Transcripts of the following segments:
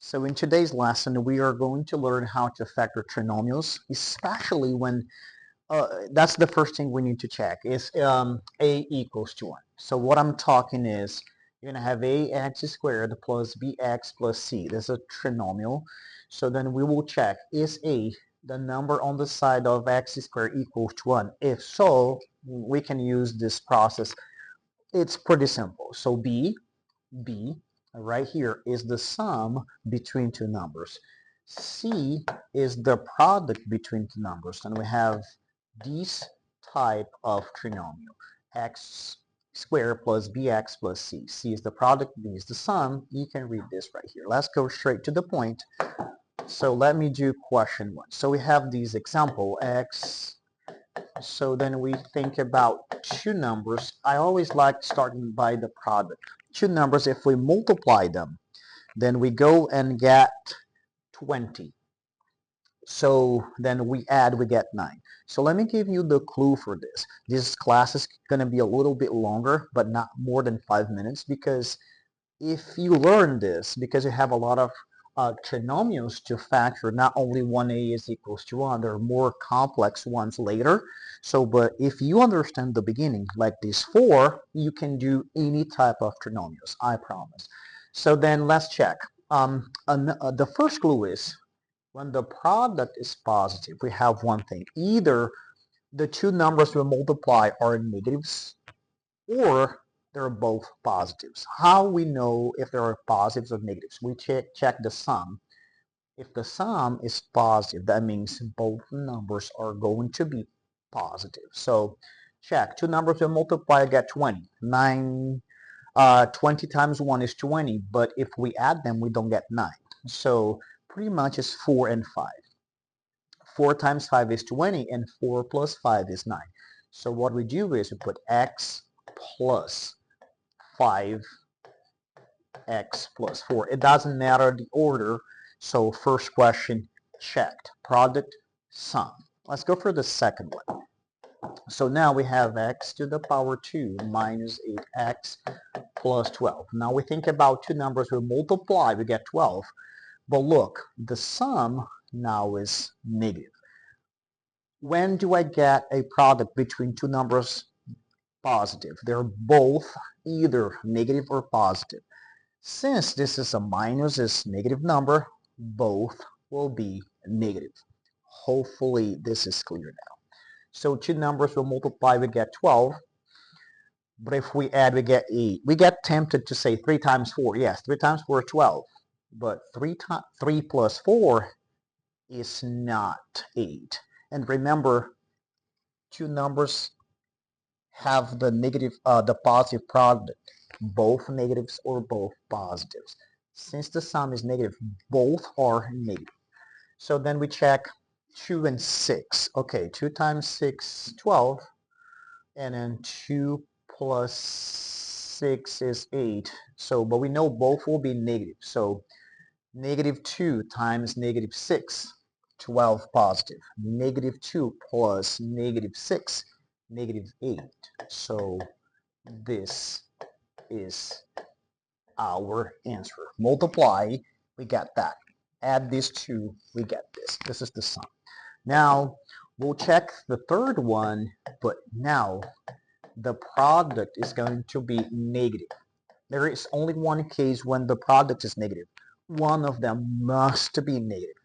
So in today's lesson, we are going to learn how to factor trinomials, especially when that's the first thing we need to check is a equals to 1. So what I'm talking is you're going to have ax squared plus bx plus c. This is a trinomial. So then we will check, is a the number on the side of x squared equals to 1? If so, we can use this process. It's pretty simple. So b right here is the sum between two numbers. C is the product between two numbers, and we have this type of trinomial. X squared plus bx plus c. C is the product, b is the sum. You can read this right here. Let's go straight to the point. So let me do question 1. So we have this example, x. So then we think about two numbers. I always like starting by the product. Two numbers, if we multiply them, then we go and get 20. So then we add, we get 9. So let me give you the clue for this. This class is going to be a little bit longer, but not more than 5 minutes, because if you learn this, because you have a lot of trinomials to factor, not only 1a is equals to 1, there are more complex ones later. So, but if you understand the beginning, like these 4, you can do any type of trinomials, I promise. So then let's check. The first clue is when the product is positive, we have one thing. Either the two numbers we multiply are negatives, or they're both positives. How we know if there are positives or negatives? We check the sum. If the sum is positive, that means both numbers are going to be positive. So check. Two numbers we multiply, get 20. 20 times 1 is 20, but if we add them, we don't get 9. So pretty much it's 4 and 5. 4 times 5 is 20, and 4 plus 5 is 9. So what we do is we put x plus 5x plus 4. It doesn't matter the order. So first question checked. Product, sum. Let's go for the second one. So now we have x to the power 2 minus 8x plus 12. Now we think about two numbers we multiply, we get 12. But look, the sum now is negative. When do I get a product between two numbers positive? They're both either negative or positive. Since this is a minus, is negative number, both will be negative. Hopefully this is clear now. So two numbers will multiply, we get 12. But if we add, we get 8. We get tempted to say 3 times 4. Yes, 3 times 4 is 12. But 3 plus 4 is not 8. And remember, two numbers have the positive product, both negatives or both positives. Since the sum is negative, both are negative. So then we check 2 and 6. Okay, 2 times 6, 12. And then 2 plus 6 is 8. So, but we know both will be negative. So negative 2 times negative 6, 12 positive. Negative 2 plus negative 6, negative 8. So this is our answer. Multiply, we get that. Add these two, we get this. This is the sum. Now, we'll check the third one, but now the product is going to be negative. There is only one case when the product is negative. One of them must be negative.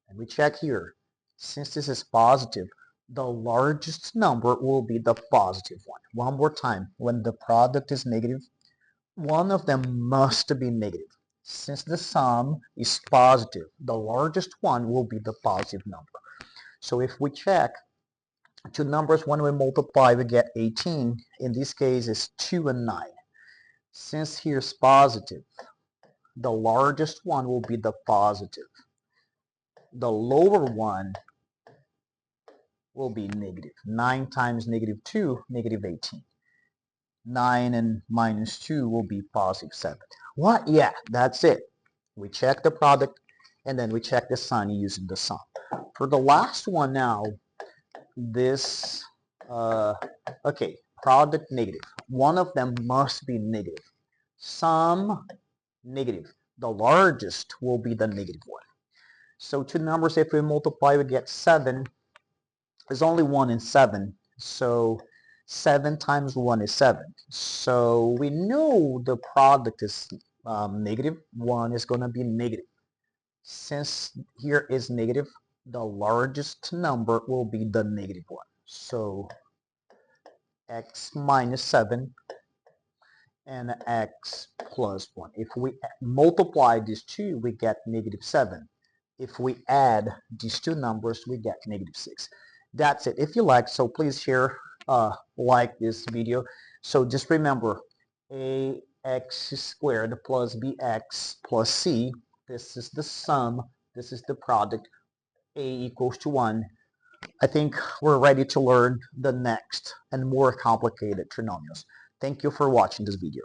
And we check here. Since this is positive, the largest number will be the positive one. One more time. When the product is negative, one of them must be negative. Since the sum is positive, the largest one will be the positive number. So if we check two numbers, when we multiply, we get 18. In this case, it's 2 and 9. Since here's positive, the largest one will be the positive. The lower one will be negative. 9 times negative 2, negative 18. 9 and minus 2 will be positive 7. What? Yeah, that's it. We check the product, and then we check the sign using the sum. For the last one now, this, okay, product negative. One of them must be negative. Sum negative. the largest will be the negative one. So two numbers, if we multiply, we get 7. There's only 1 in 7. So 7 times 1 is 7. So we know the product is negative. 1 is going to be negative. Since here is negative, the largest number will be the negative one. So x minus 7 and x plus 1. If we multiply these two, we get negative 7. If we add these two numbers, we get negative 6. That's it. If you like, so please share, like this video. So just remember, ax squared plus bx plus c, this is the sum, this is the product, a equals to 1. I think we're ready to learn the next and more complicated trinomials. Thank you for watching this video.